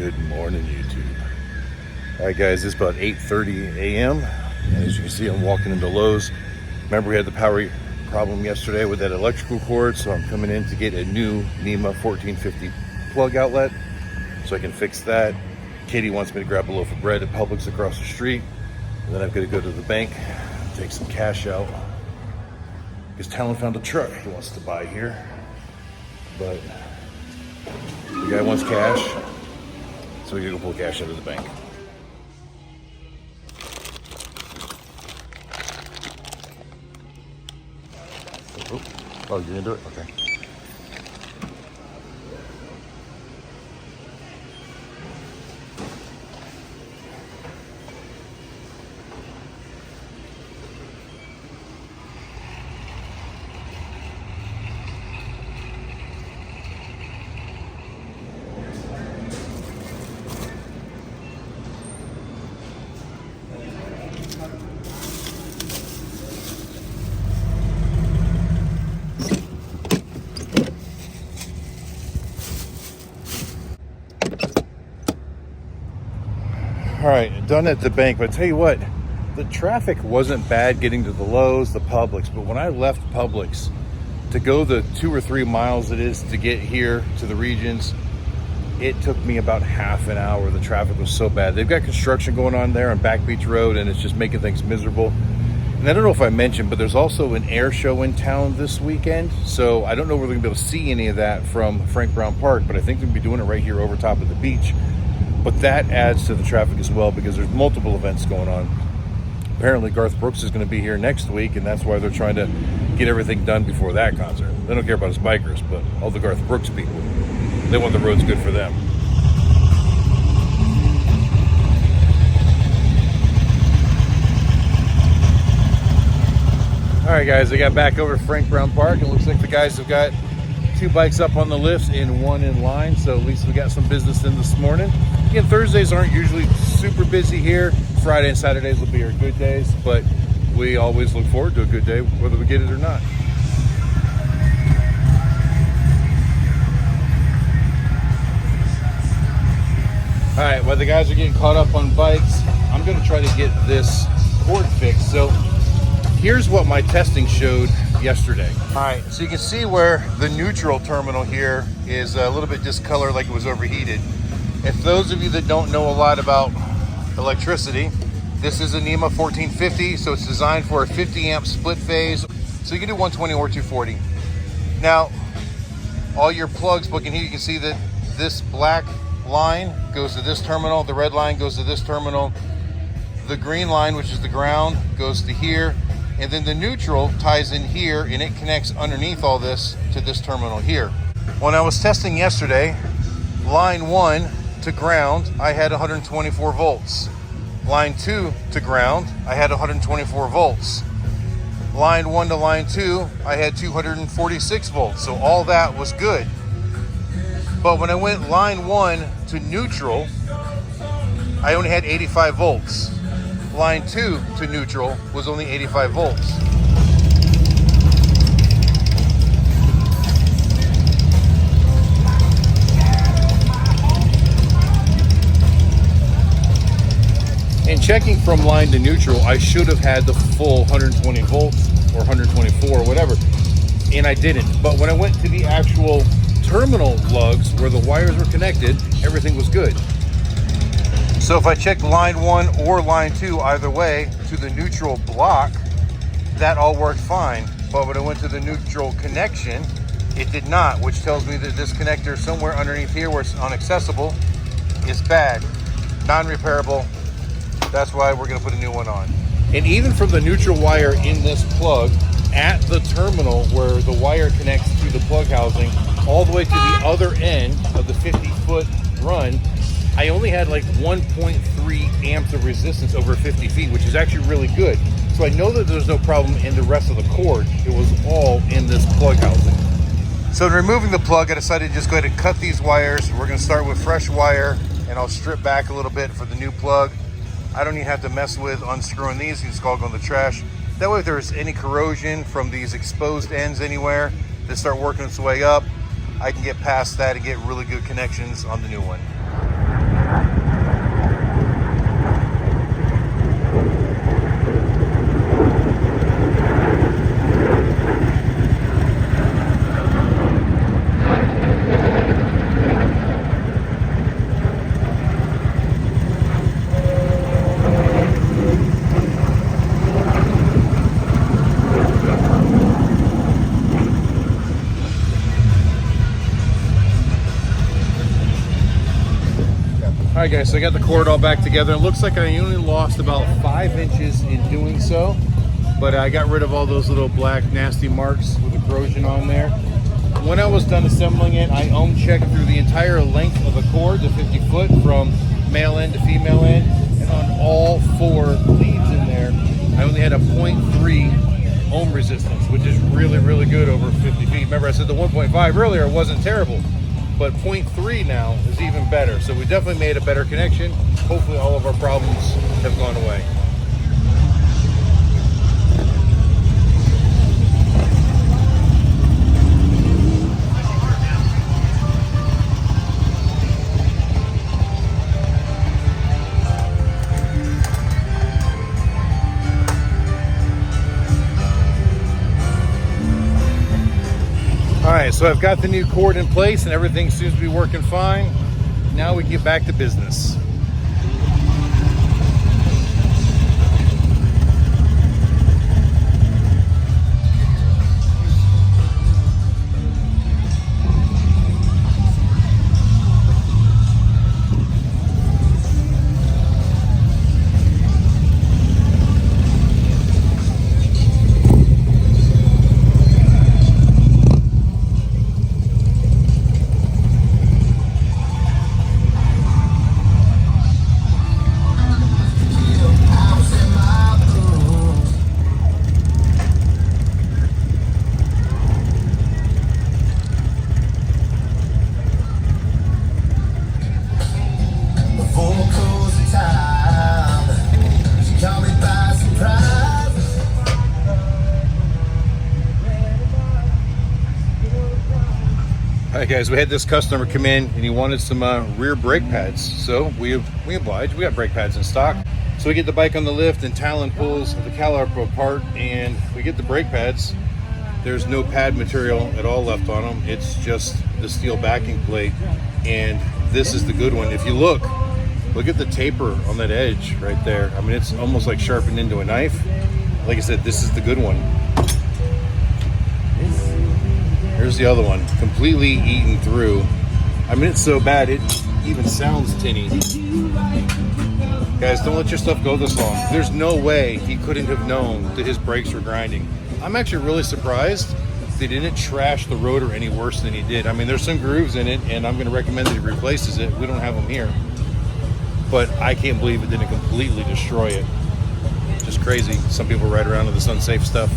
Good morning, YouTube. All right, guys, it's about 8:30 a.m. And as you can see, I'm walking into Lowe's. Remember, we had the power problem yesterday with that electrical cord, so I'm coming in to get a new NEMA 1450 plug outlet so I can fix that. Katie wants me to grab a loaf of bread at Publix across the street. And then I've got to go to the bank, take some cash out, because Talon found a truck he wants to buy here. But the guy wants cash, so we gotta go pull cash out of the bank. Oh, you're gonna do it? Okay. All right, done at the bank, but I tell you what, the traffic wasn't bad getting to the Lowe's, the Publix, but when I left Publix to go the 2 or 3 miles it is to get here to the regions, it took me about half an hour. The traffic was so bad. They've got construction going on there on Back Beach Road, and it's just making things miserable. And I don't know if I mentioned, but there's also an air show in town this weekend, so I don't know if we're gonna be able to see any of that from Frank Brown Park, but I think they'll be doing it right here over top of the beach. But that adds to the traffic as well because there's multiple events going on. Apparently Garth Brooks is going to be here next week, and that's why they're trying to get everything done before that concert. They don't care about his bikers, but all the Garth Brooks people, they want the roads good for them. All right, guys, I got back over to Frank Brown Park. It looks like the guys have got 2 bikes up on the lifts and 1 in line, so at least we got some business in this morning. Again, Thursdays aren't usually super busy here. Friday and Saturdays will be our good days, but we always look forward to a good day, whether we get it or not. All right, while the guys are getting caught up on bikes, I'm gonna try to get this cord fixed. So here's what my testing showed yesterday. All right, so you can see where the neutral terminal here is a little bit discolored, like it was overheated. If those of you that don't know a lot about electricity, this is a NEMA 1450, so it's designed for a 50 amp split phase. So you can do 120 or 240. Now, all your plugs, but you can see that this black line goes to this terminal, the red line goes to this terminal, the green line, which is the ground, goes to here, and then the neutral ties in here, and it connects underneath all this to this terminal here. When I was testing yesterday, line 1 to ground, I had 124 volts. Line 2 to ground, I had 124 volts. Line 1 to line 2, I had 246 volts. So all that was good. But when I went line 1 to neutral, I only had 85 volts. Line 2 to neutral was only 85 volts. And checking from line to neutral, I should have had the full 120 volts or 124 or whatever, and I didn't. But when I went to the actual terminal lugs where the wires were connected, everything was good. So if I checked line 1 or line 2, either way, to the neutral block, that all worked fine. But when I went to the neutral connection, it did not, which tells me that this connector somewhere underneath here where it's inaccessible is bad, non-repairable. That's why we're gonna put a new one on. And even from the neutral wire in this plug, at the terminal where the wire connects to the plug housing, all the way to the other end of the 50-foot run, I only had like 1.3 amps of resistance over 50 feet, which is actually really good. So I know that there's no problem in the rest of the cord. It was all in this plug housing. So in removing the plug, I decided to just go ahead and cut these wires. We're gonna start with fresh wire, and I'll strip back a little bit for the new plug. I don't even have to mess with unscrewing these. You just all go in the trash. That way if there's any corrosion from these exposed ends anywhere that start working its way up, I can get past that and get really good connections on the new one. All right, guys, so I got the cord all back together. It looks like I only lost about 5 inches in doing so, but I got rid of all those little black nasty marks with the corrosion on there. When I was done assembling it, I ohm checked through the entire length of the cord, the 50 foot from male end to female end, and on all 4 leads in there, I only had a 0.3 ohm resistance, which is really, really good over 50 feet. Remember I said the 1.5 earlier wasn't terrible, but 0.3 now is even better. So we definitely made a better connection. Hopefully all of our problems have gone away. All right, so I've got the new cord in place and everything seems to be working fine. Now we can get back to business. Alright guys, we had this customer come in and he wanted some rear brake pads, so we obliged. We got brake pads in stock. So we get the bike on the lift and Talon pulls the caliper apart and we get the brake pads. There's no pad material at all left on them. It's just the steel backing plate, and this is the good one. If you look at the taper on that edge right there. I mean, it's almost like sharpened into a knife. Like I said, this is the good one. Here's the other one, completely eaten through. I mean, it's so bad it even sounds tinny. Guys, don't let your stuff go this long. There's no way he couldn't have known that his brakes were grinding. I'm actually really surprised they didn't trash the rotor any worse than he did. I mean, there's some grooves in it, and I'm going to recommend that he replaces it. We don't have them here. But I can't believe it didn't completely destroy it. Just crazy. Some people ride around with this unsafe stuff.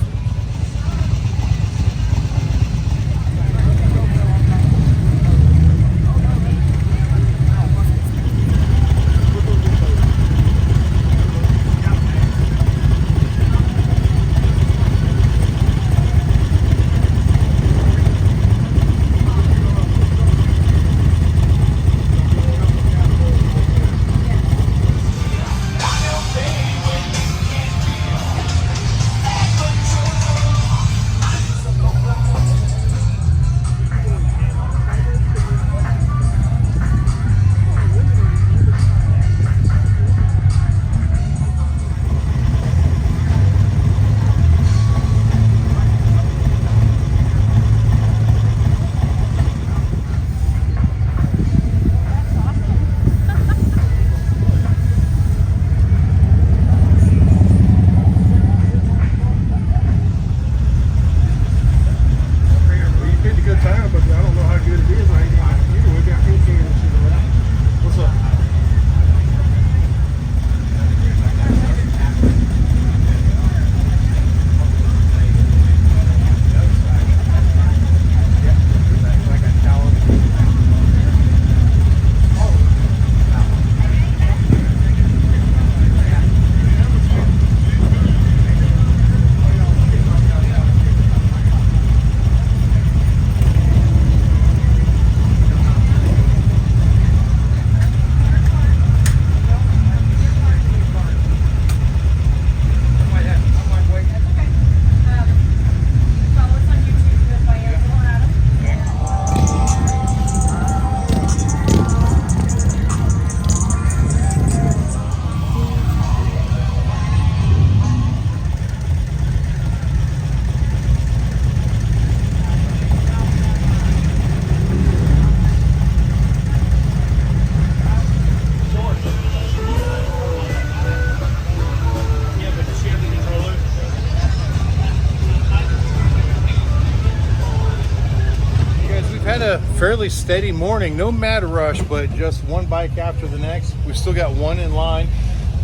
had a fairly steady morning, no mad rush, but just one bike after the next. We've still got one in line,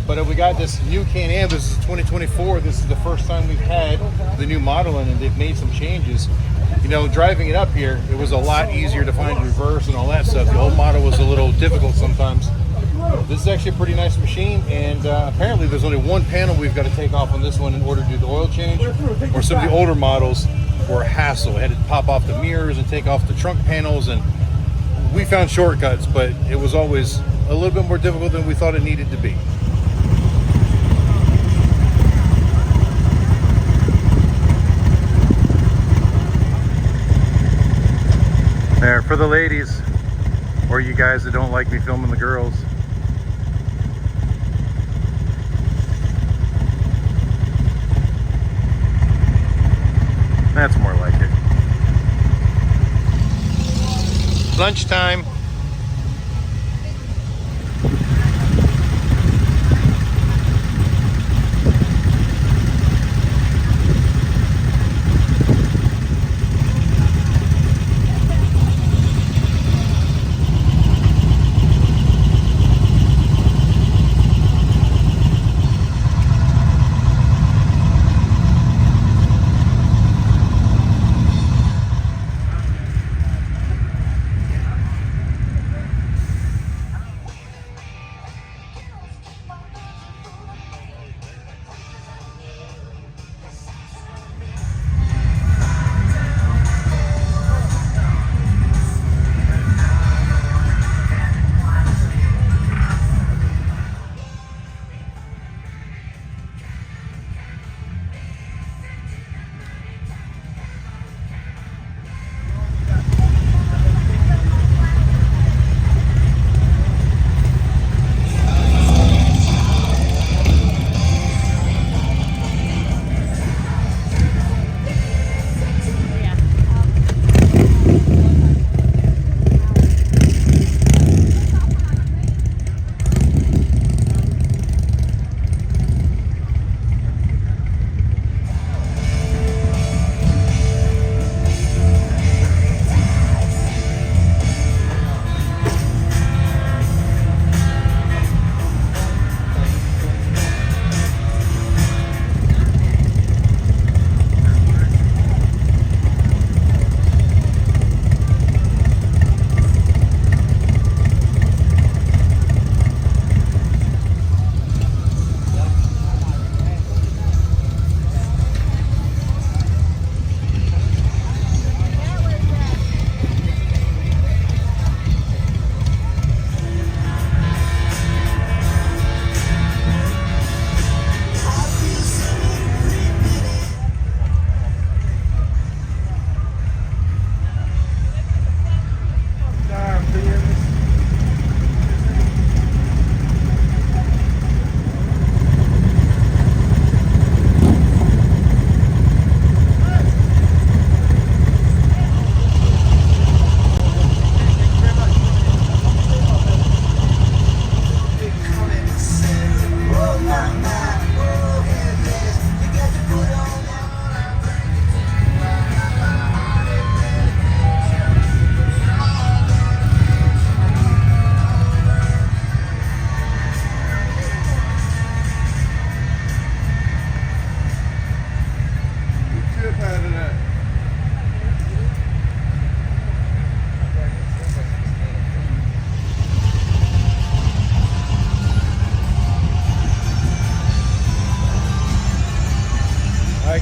but we got this new Can-Am. This is 2024. This is the first time we've had the new model in, and they've made some changes. You know, driving it up here, it was a lot easier to find reverse and all that stuff. The old model was a little difficult sometimes. This is actually a pretty nice machine, and apparently there's only one panel we've got to take off on this one in order to do the oil change. Or some of the older models were a hassle. I had to pop off the mirrors and take off the trunk panels, and we found shortcuts, but it was always a little bit more difficult than we thought it needed to be. There, for the ladies, or you guys that don't like me filming the girls. That's more like it. Lunchtime.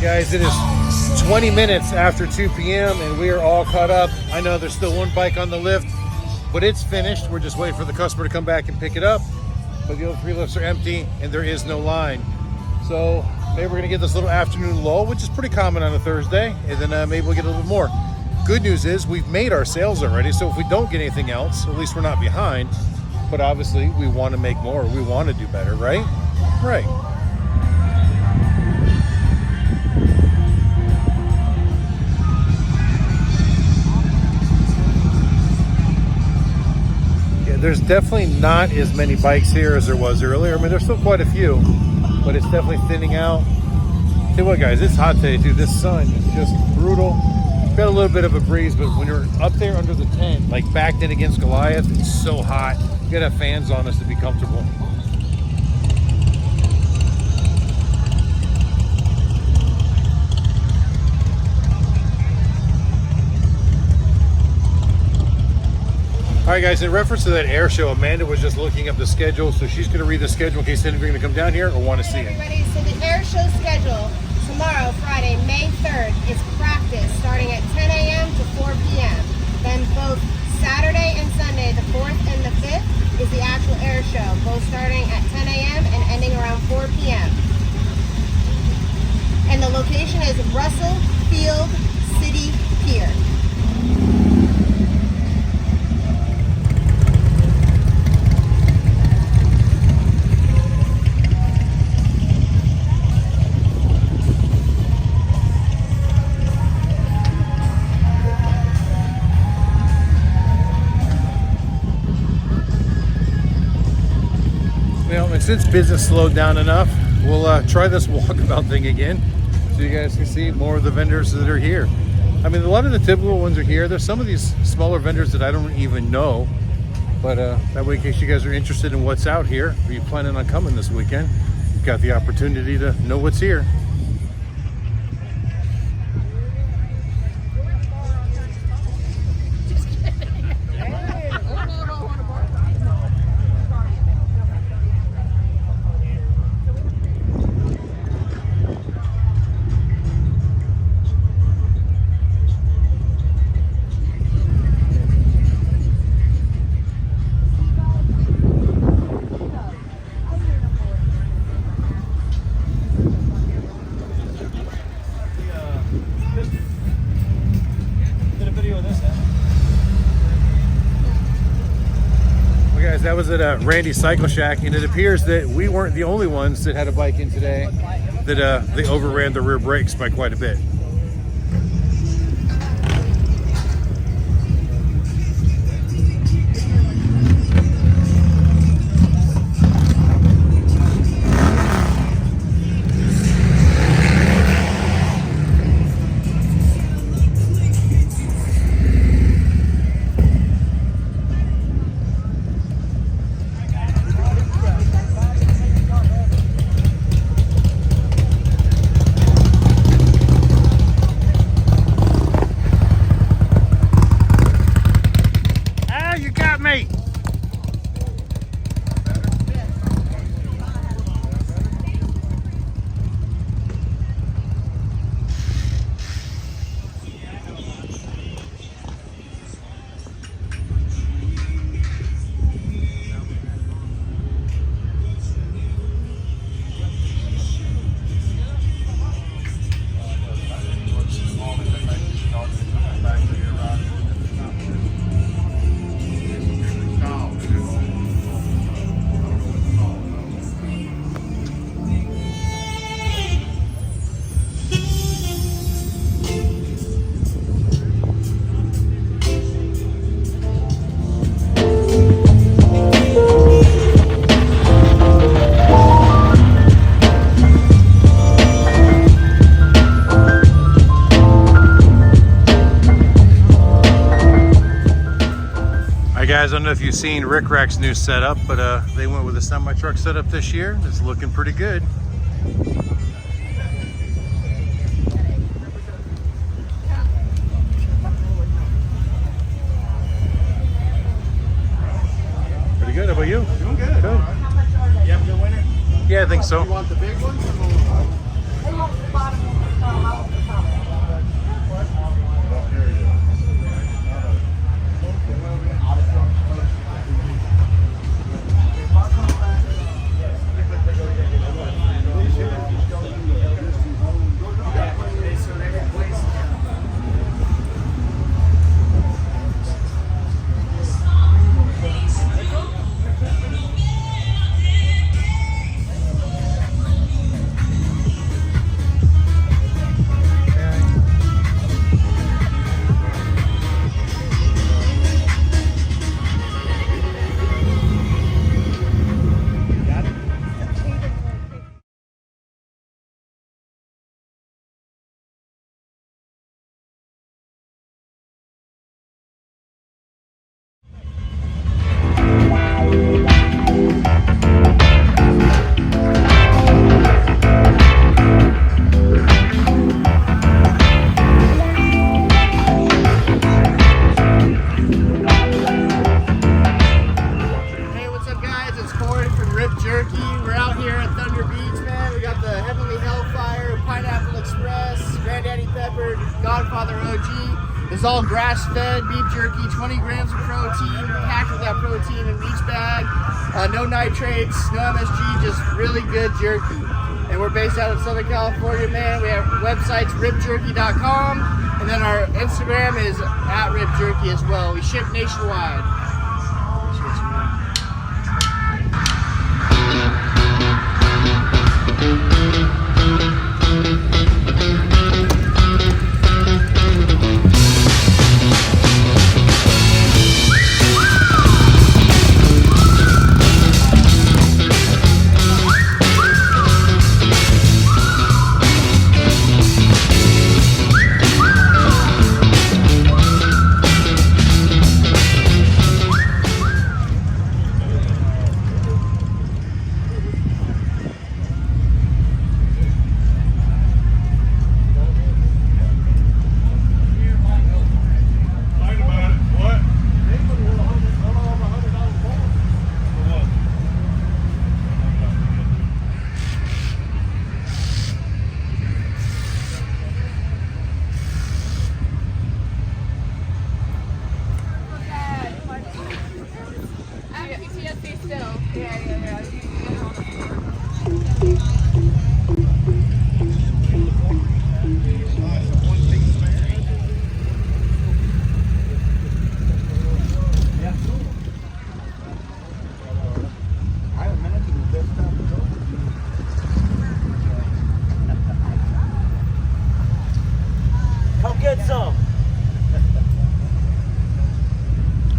Guys, it is 20 minutes after 2 p.m. and we are all caught up. I know there's still one bike on the lift, but it's finished. We're just waiting for the customer to come back and pick it up. But the other 3 lifts are empty and there is no line. So maybe we're gonna get this little afternoon lull, which is pretty common on a Thursday, and then maybe we'll get a little bit more. Good news is we've made our sales already, so if we don't get anything else, at least we're not behind. But obviously we want to make more. We want to do better, right? Right. There's definitely not as many bikes here as there was earlier. I mean, there's still quite a few, but it's definitely thinning out. Tell you what, guys, it's hot today too. This sun is just brutal. got a little bit of a breeze, but when you're up there under the tent, like backed in against Goliath, it's so hot. You gotta have fans on us to be comfortable. All right, guys, in reference to that air show, Amanda was just looking up the schedule, so she's going to read the schedule in case any of you are going to come down here or want to see it. Everybody, so the air show schedule tomorrow, Friday, May 3rd, is practice starting at 10 a.m. to 4 p.m. Then both Saturday and Sunday, the 4th and the 5th, is the actual air show, both starting at 10 a.m. and ending around 4 p.m. And the location is Russell Field City Pier. And since business slowed down enough, we'll try this walkabout thing again so you guys can see more of the vendors that are here. I mean, a lot of the typical ones are here. There's some of these smaller vendors that I don't even know, but that way, in case you guys are interested in what's out here, or you planning on coming this weekend, you've got the opportunity to know what's here. That was at Randy's Cycle Shack, and it appears that we weren't the only ones that had a bike in today that they overran the rear brakes by quite a bit. Guys, I don't know if you've seen Rick Rack's new setup, but they went with a semi-truck setup this year. It's looking pretty good. Pretty good. How about you? Doing good. Good. You have a good winter? Yeah, I think so. You want the big ones or the little ones? is all grass-fed beef jerky, 20 grams of protein, packed with that protein in each bag. No nitrates, no MSG, just really good jerky. And we're based out of Southern California, man. We have websites, ribjerky.com, and then our Instagram is @ribjerky as well. We ship nationwide.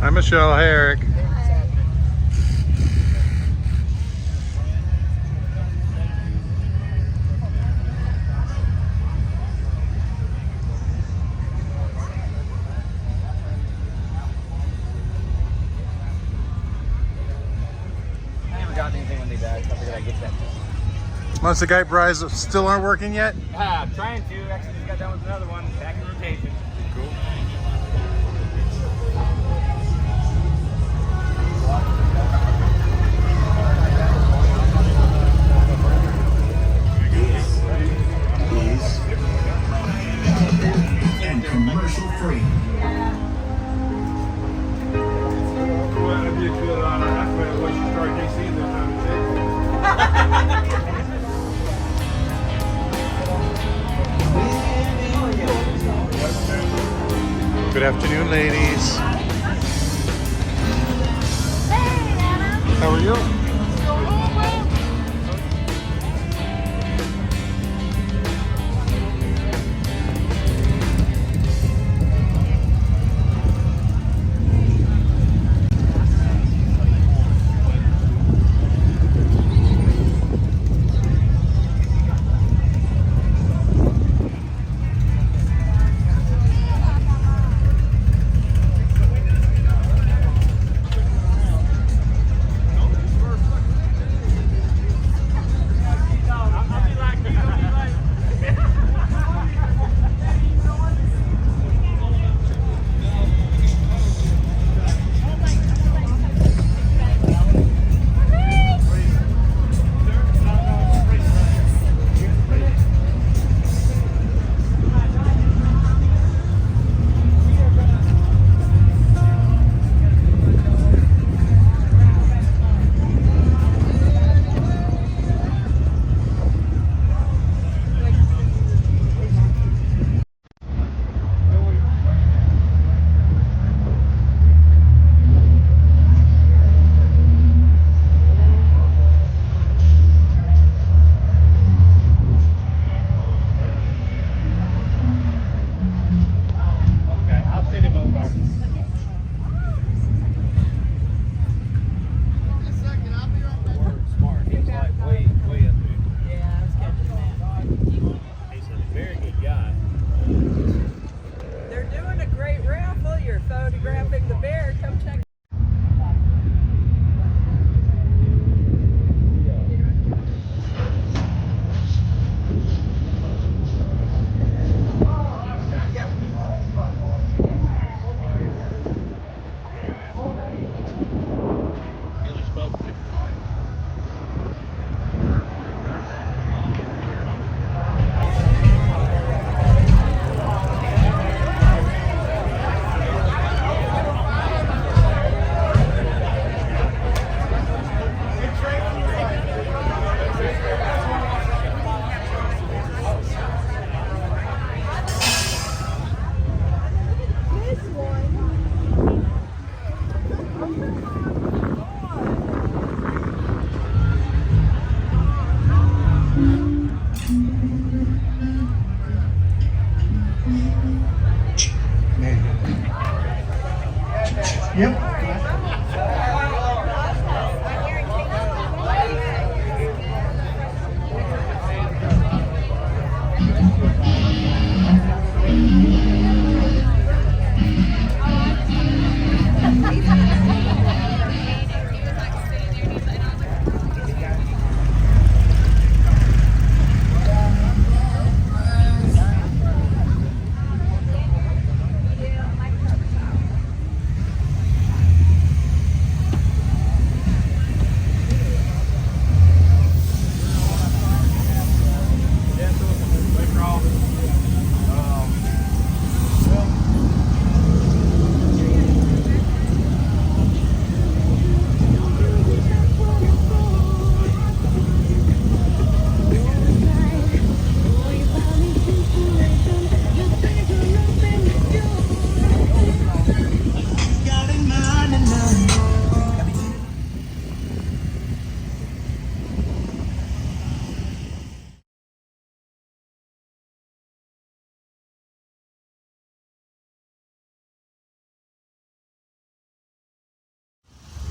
Hi, Michelle. Hey, Eric. I never got anything when they died, so I figured I'd get that. Once the Kite bras still aren't working yet? I'm trying to. Actually, just got done with another one. Back in rotation. Cool. And commercial free. Well, it'd be a good honor. That's when once you start KC, there's time to check. Good afternoon, ladies. How are you?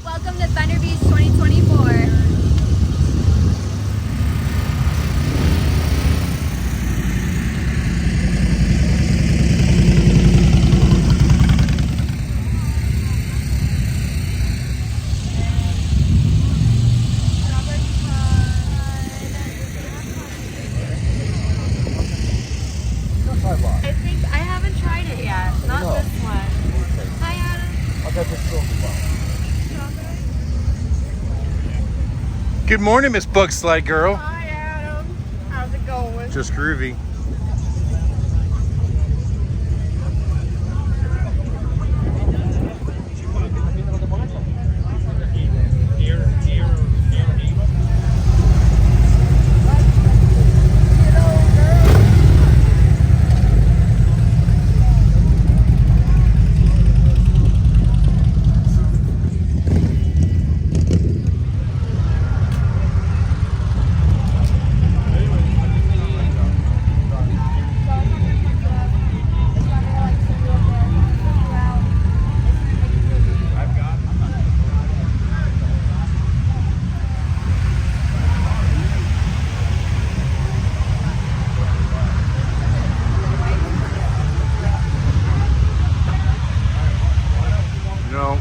Welcome to Thunder Beach 2024. I think I haven't tried it yet. Not this one. Hi, Adam. I got this silver one. Good morning, Miss Bug Slide Girl. Hi, Adam. How's it going? Just groovy. No.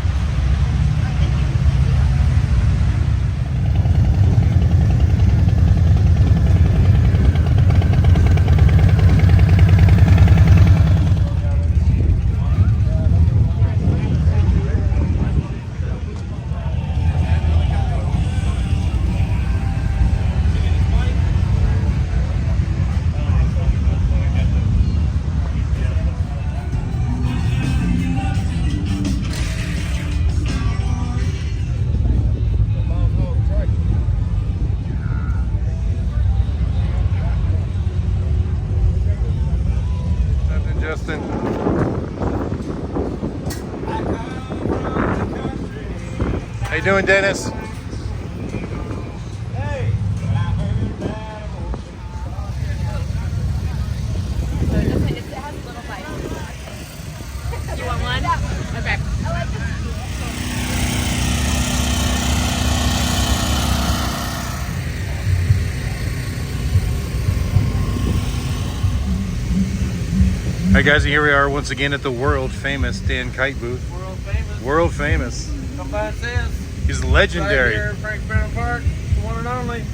Nothing, Justin. How you doing, Dennis? It has little bites. You want one? Okay. All right, guys, and here we are once again at the world famous Dan Kite booth. World famous. World famous. Come by and see us. He's legendary. Right here in Franklin Park, the one and only.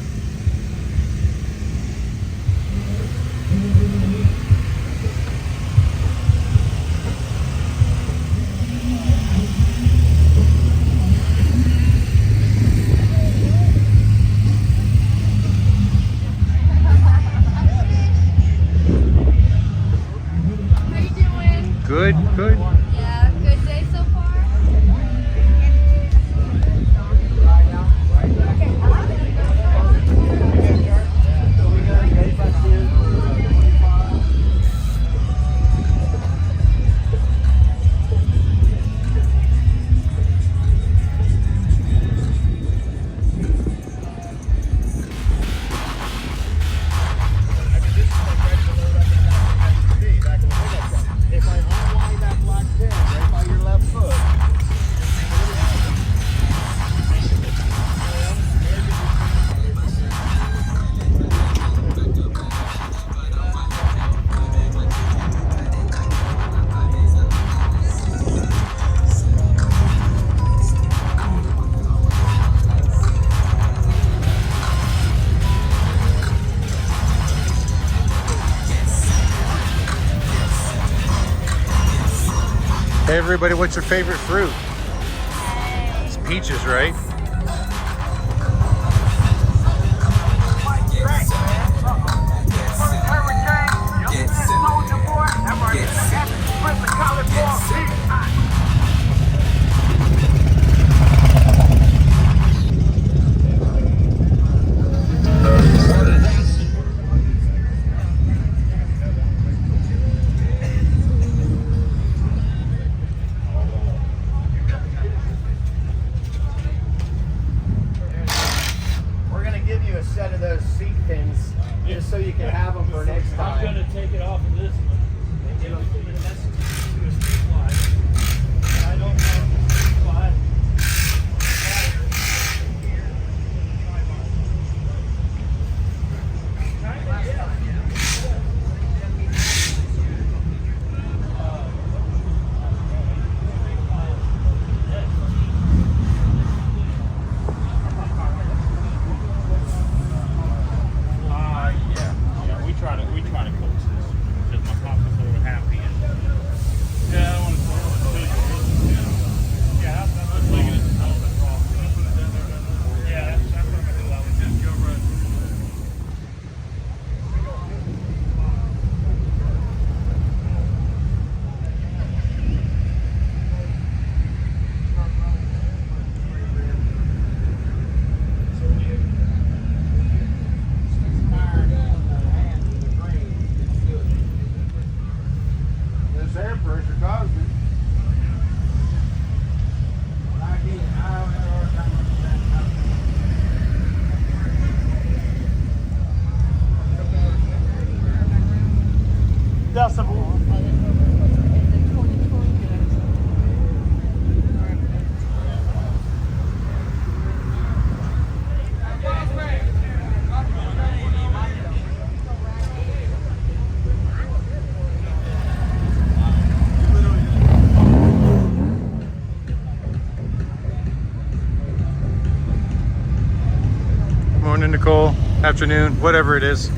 How you doing? Good, good. Yeah, good day so far? everybody what's your favorite fruit. It's peaches, right? We're gonna give you a set of those seat pins just so you can have them for next time. I'm gonna take it off of this one. You know, that's I don't know why. Yeah, we try to coach this because my pops was a little happy. And, yeah, I don't want to throw it. Yeah, I'm thinking it's wrong. Yeah, that's what I'm gonna do. I would just go run. This air pressure caused it. Morning, Nicole. Afternoon, whatever it is.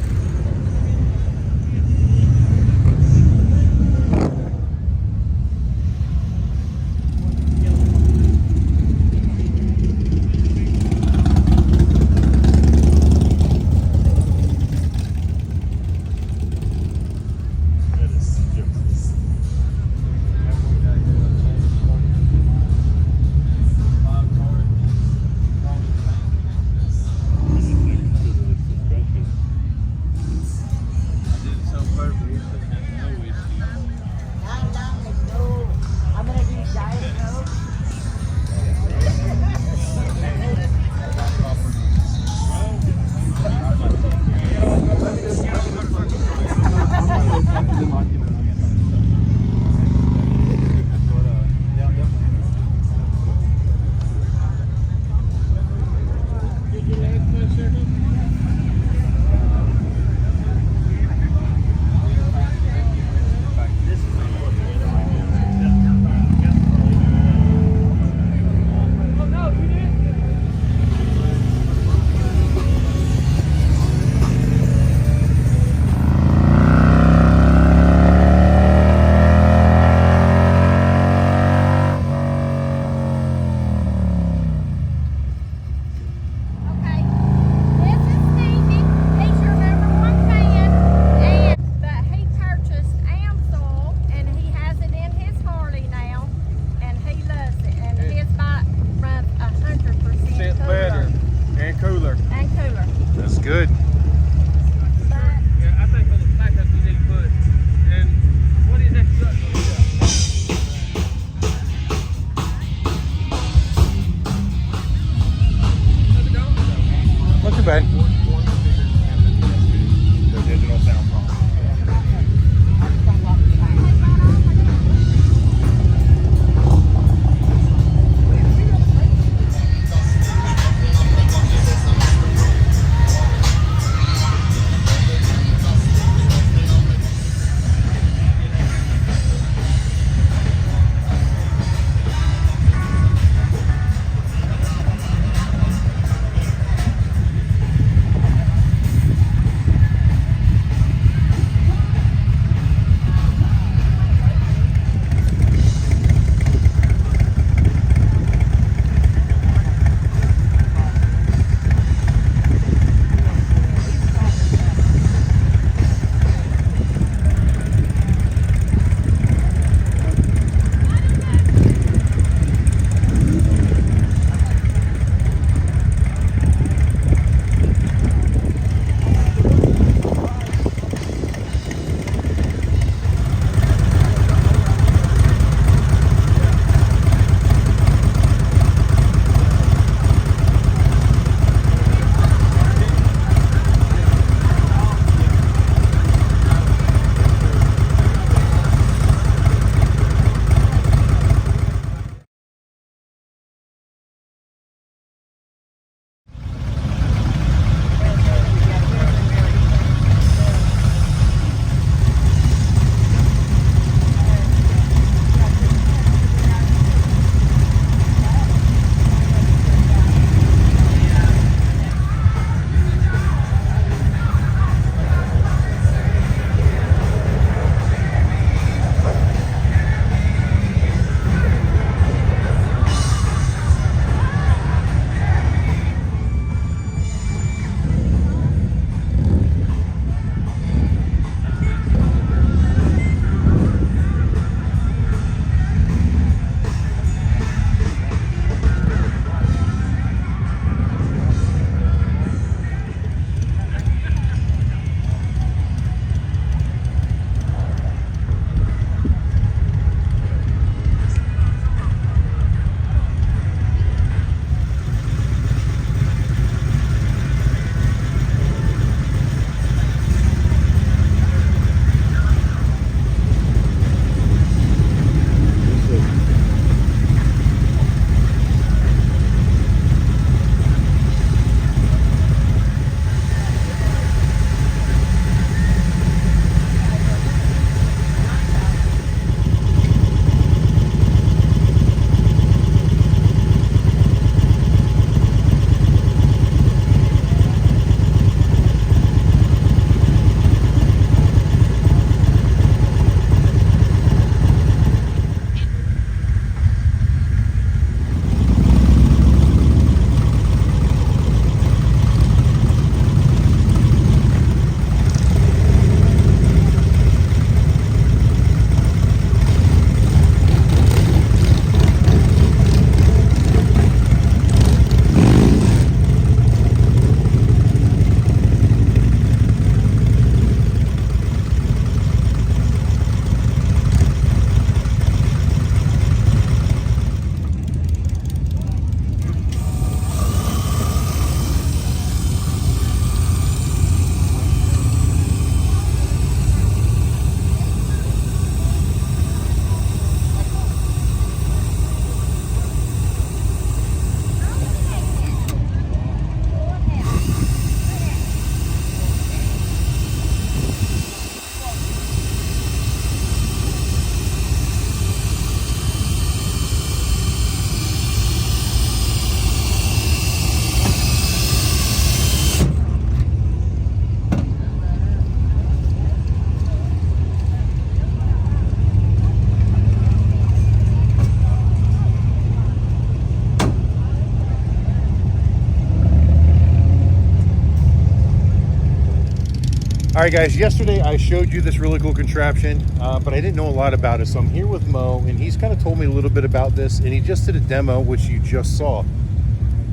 All right, guys, yesterday I showed you this really cool contraption, but I didn't know a lot about it. So I'm here with Mo, and he's kind of told me a little bit about this, and he just did a demo, which you just saw.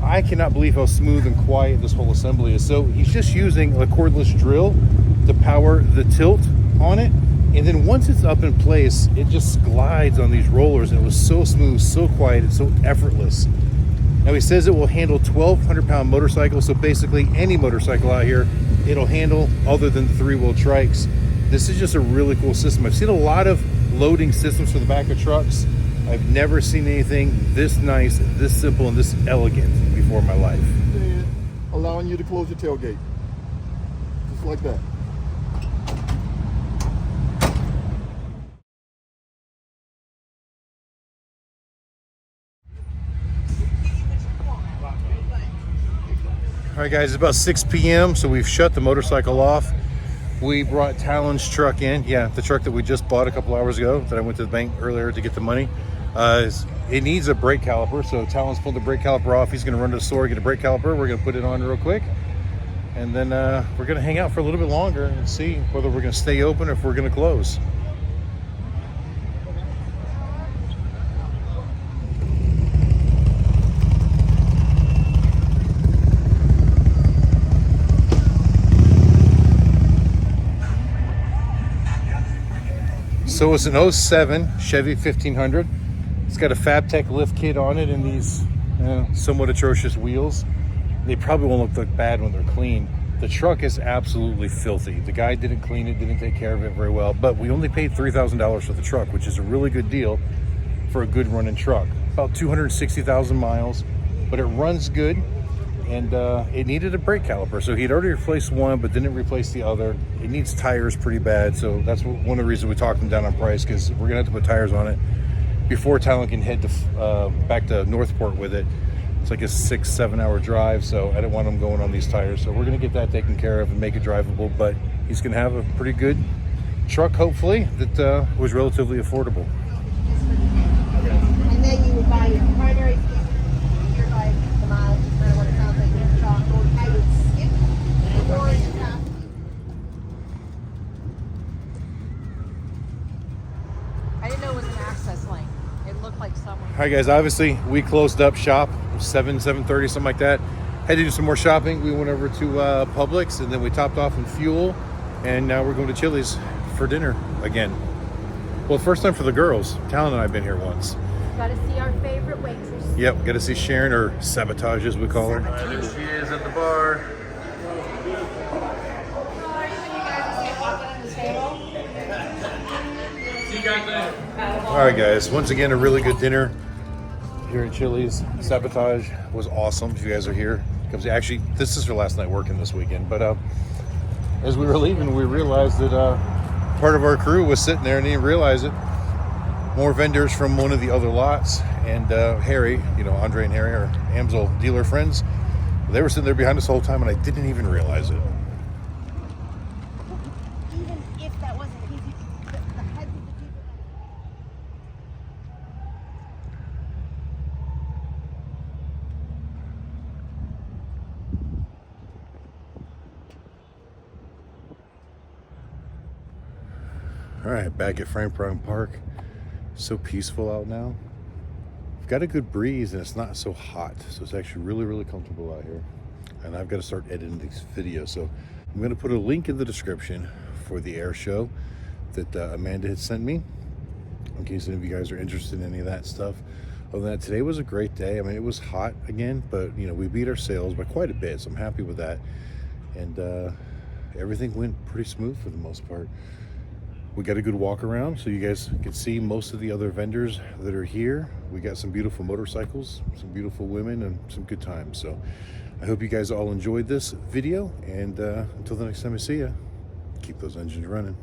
I cannot believe how smooth and quiet this whole assembly is. So he's just using a cordless drill to power the tilt on it. And then once it's up in place, it just glides on these rollers, and it was so smooth, so quiet, and so effortless. Now he says it will handle 1,200-pound motorcycles, so basically any motorcycle out here, it'll handle other than the three-wheel trikes. This is just a really cool system. I've seen a lot of loading systems for the back of trucks. I've never seen anything this nice, this simple, and this elegant before in my life. And allowing you to close your tailgate. Just like that. All right, guys, it's about 6 p.m., so we've shut the motorcycle off. We brought Talon's truck in. Yeah, the truck that we just bought a couple hours ago that I went to the bank earlier to get the money. It needs a brake caliper, so Talon's pulled the brake caliper off. He's gonna run to the store, get a brake caliper. We're gonna put it on real quick. And then we're gonna hang out for a little bit longer and see whether we're gonna stay open or if we're gonna close. So it's an 07 Chevy 1500. It's got a FabTech lift kit on it and these somewhat atrocious wheels. They probably won't look bad when they're clean. The truck is absolutely filthy. The guy didn't clean it, didn't take care of it very well, but we only paid $3,000 for the truck, which is a really good deal for a good running truck. About 260,000 miles, but it runs good. And it needed a brake caliper, so he'd already replaced one but didn't replace the other. It needs tires pretty bad, so that's one of the reasons we talked him down on price, because we're gonna have to put tires on it before Talon can head to back to Northport with it. It's like a 6-7 hour drive, so I didn't want him going on these tires, so we're gonna get that taken care of and make it drivable. But he's gonna have a pretty good truck, hopefully, that was relatively affordable. And then you would buy your primary piece, you're buying the mileage, no matter what it sounds like, your truck, or I would skip or you have. I didn't know it was an access lane. It looked like someone. All right, guys, obviously we closed up shop 7:30, something like that. Had to do some more shopping. We went over to Publix, and then we topped off in fuel, and now we're going to Chili's for dinner again. Well, first time for the girls. Talon and I have been here once. Got to see our favorite waitress. Yep, got to see Sharon, or Sabotage as we call her. There she is at the bar. See you guys later. All right, guys, once again, a really good dinner here at Chili's. Sabotage was awesome. If you guys are here, actually, this is her last night working this weekend. But as we were leaving, we realized that part of our crew was sitting there and didn't realize it. More vendors from one of the other lots, and Harry, Andre and Harry, our Amsoil dealer friends, they were sitting there behind us the whole time, and I didn't even realize it. Even if that wasn't easy, the heads of the people. All right, back at Frank Brown Park. So peaceful out now. We've got a good breeze and it's not so hot, so it's actually really, really comfortable out here. And I've got to start editing these videos, so I'm going to put a link in the description for the air show that Amanda had sent me, in case any of you guys are interested in any of that stuff. Other than that, today was a great day. I mean, it was hot again, but we beat our sales by quite a bit, so I'm happy with that. And everything went pretty smooth for the most part. We got a good walk around, so you guys can see most of the other vendors that are here. We got some beautiful motorcycles, some beautiful women, and some good times. So I hope you guys all enjoyed this video, and until the next time I see you, keep those engines running.